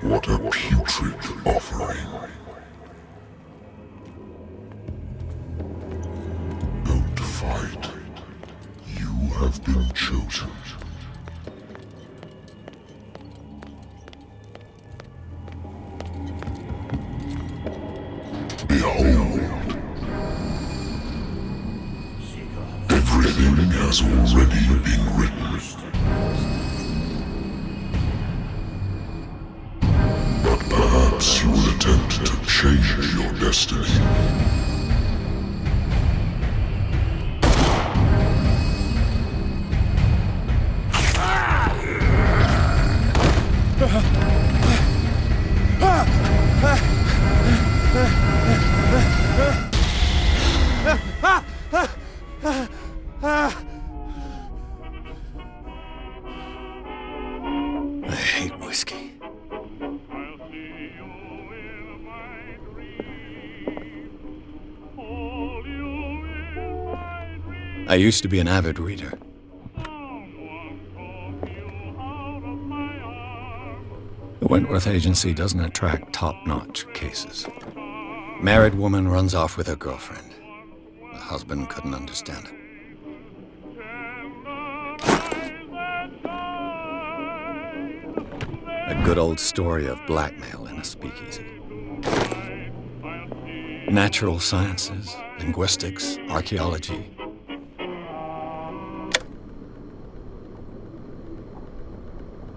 What a putrid offering. Don't fight. You have been chosen. Behold. Everything has already been written. But perhaps you will attempt to change your destiny. I hate whiskey. I used to be an avid reader. The Wentworth agency doesn't attract top-notch cases. Married woman runs off with her girlfriend. The husband couldn't understand it. A good old story of blackmail in a speakeasy. Natural sciences, linguistics, archaeology.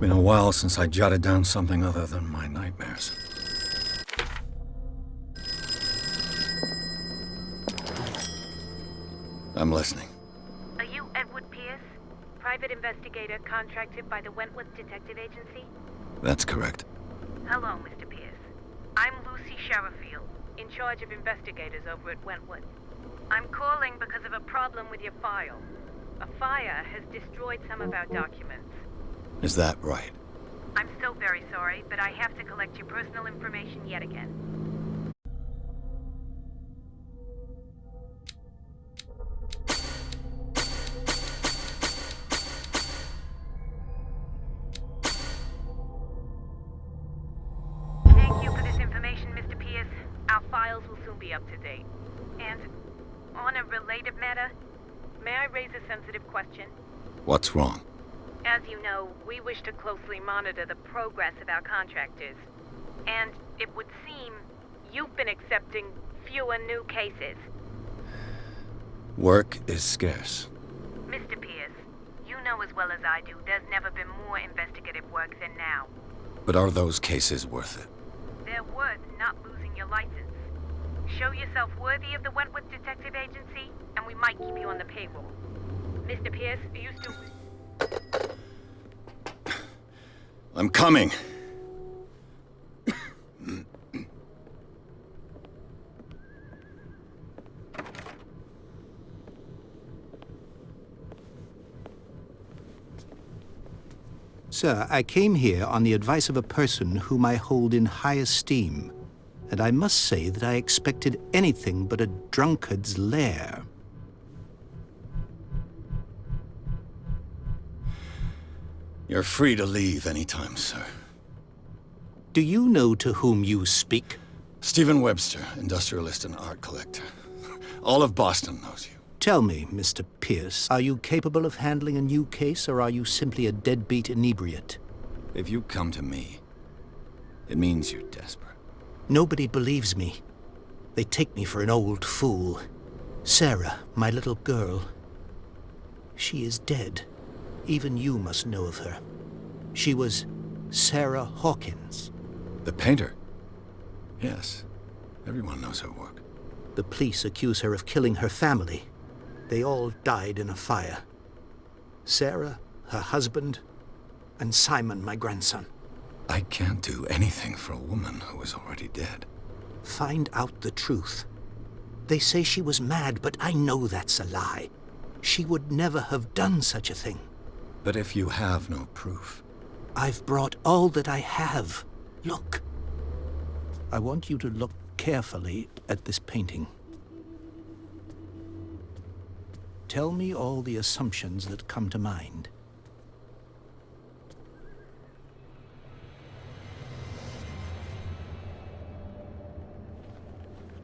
Been a while since I jotted down something other than my nightmares. I'm listening. Are you Edward Pierce, private investigator contracted by the Wentworth Detective Agency? That's correct. Hello, Mr. Pierce. I'm Lucy Sherifield, in charge of investigators over at Wentworth. I'm calling because of a problem with your file. A fire has destroyed some of our documents. Is that right? I'm so very sorry, but I have to collect your personal information yet again. Thank you for this information, Mr. Pierce. Our files will soon be up to date. And on a related matter, may I raise a sensitive question? What's wrong? As you know, we wish to closely monitor the progress of our contractors. And it would seem you've been accepting fewer new cases. Work is scarce. Mr. Pierce, you know as well as I do there's never been more investigative work than now. But are those cases worth it? They're worth not losing your license. Show yourself worthy of the Wentworth Detective Agency, and we might keep you on the payroll. Mr. Pierce, are you still... I'm coming. Sir, I came here on the advice of a person whom I hold in high esteem, and I must say that I expected anything but a drunkard's lair. You're free to leave anytime, sir. Do you know to whom you speak? Stephen Webster, industrialist and art collector. All of Boston knows you. Tell me, Mr. Pierce, are you capable of handling a new case, or are you simply a deadbeat inebriate? If you come to me, it means you're desperate. Nobody believes me. They take me for an old fool. Sarah, my little girl, she is dead. Even you must know of her. She was Sarah Hawkins. The painter? Yes. Everyone knows her work. The police accuse her of killing her family. They all died in a fire. Sarah, her husband, and Simon, my grandson. I can't do anything for a woman who is already dead. Find out the truth. They say she was mad, but I know that's a lie. She would never have done such a thing. But if you have no proof... I've brought all that I have. Look. I want you to look carefully at this painting. Tell me all the assumptions that come to mind.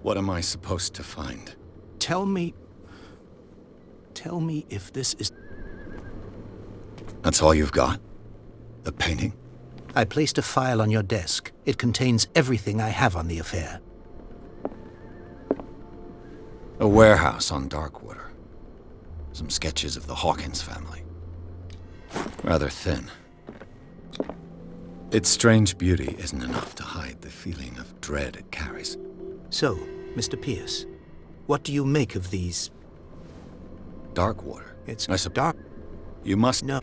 What am I supposed to find? Tell me if this is... That's all you've got? The painting? I placed a file on your desk. It contains everything I have on the affair. A warehouse on Darkwater. Some sketches of the Hawkins family. Rather thin. Its strange beauty isn't enough to hide the feeling of dread it carries. So, Mr. Pierce, what do you make of these... Darkwater? It's dark. You must... No,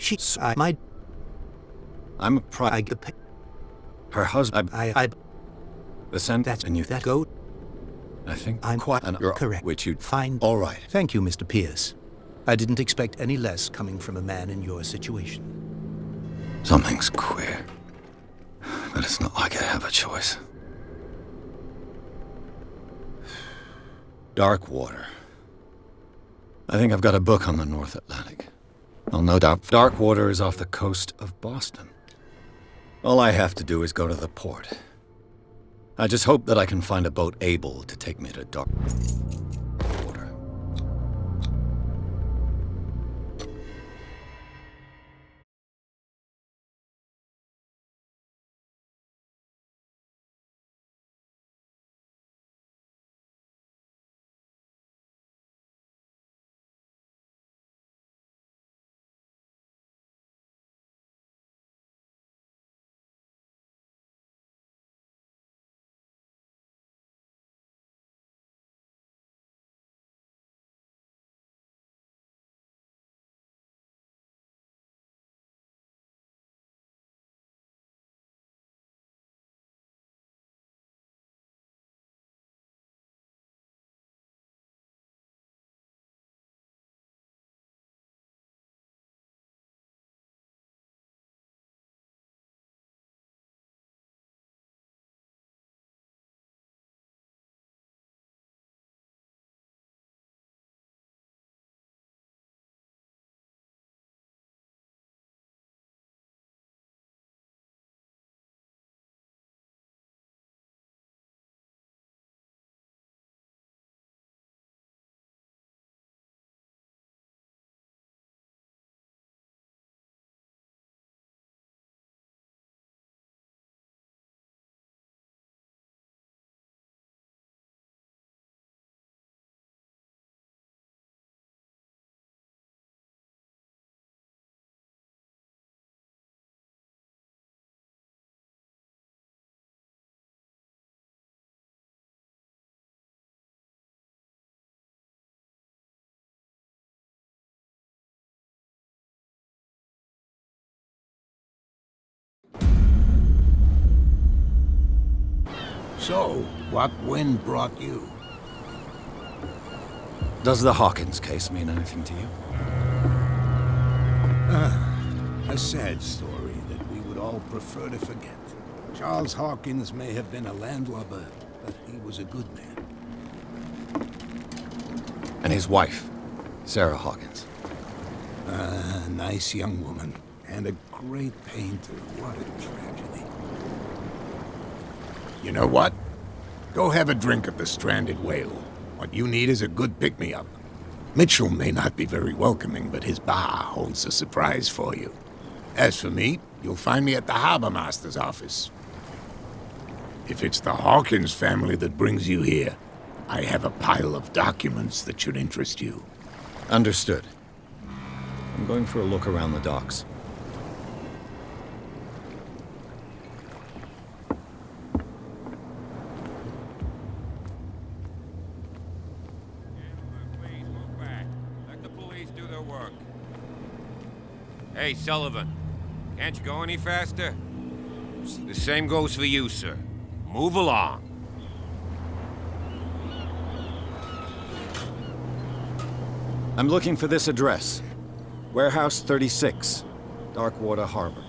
I'm a Her husband... The scent... That's... And you... That goat? I think... I'm quite... correct. Which you'd... Fine. All right. Thank you, Mr. Pierce. I didn't expect any less coming from a man in your situation. Something's queer. But it's not like I have a choice. Darkwater. I think I've got a book on the North Atlantic. I'll no doubt Darkwater is off the coast of Boston. All I have to do is go to the port. I just hope that I can find a boat able to take me to Darkwater. So, what wind brought you? Does the Hawkins case mean anything to you? A sad story that we would all prefer to forget. Charles Hawkins may have been a landlubber, but he was a good man. And his wife, Sarah Hawkins. A nice young woman, and a great painter. What a tragedy. You know what? Go have a drink at the Stranded Whale. What you need is a good pick-me-up. Mitchell may not be very welcoming, but his bar holds a surprise for you. As for me, you'll find me at the Harbor Master's office. If it's the Hawkins family that brings you here, I have a pile of documents that should interest you. Understood. I'm going for a look around the docks. Hey, Sullivan. Can't you go any faster? The same goes for you, sir. Move along. I'm looking for this address. Warehouse 36, Darkwater Harbor.